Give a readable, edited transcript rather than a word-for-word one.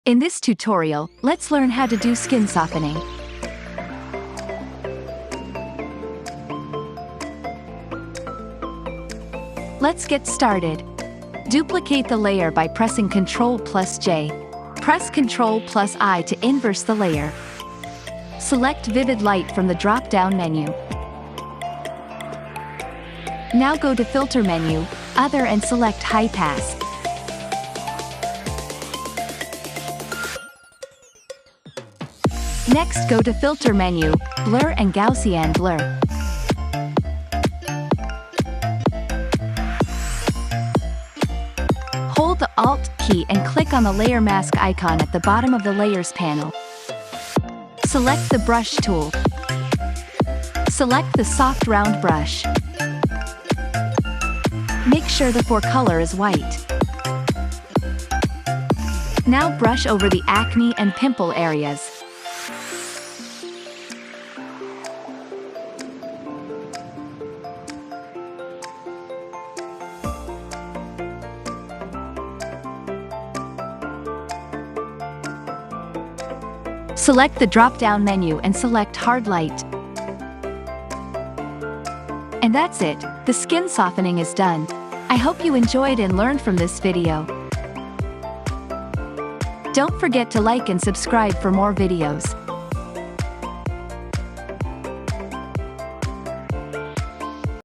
In this tutorial, let's learn how to do skin softening. Let's get started. Duplicate the layer by pressing Ctrl+J. Press Ctrl+I to inverse the layer. Select Vivid Light from the drop-down menu. Now go to Filter menu, Other and select High Pass. Next go to Filter menu, Blur and Gaussian Blur. Hold the Alt key and click on the layer mask icon at the bottom of the Layers panel. Select the Brush tool. Select the soft round brush. Make sure the forecolor is white. Now brush over the acne and pimple areas. Select the drop-down menu and select Hard Light. And that's it, the skin softening is done. I hope you enjoyed and learned from this video. Don't forget to like and subscribe for more videos.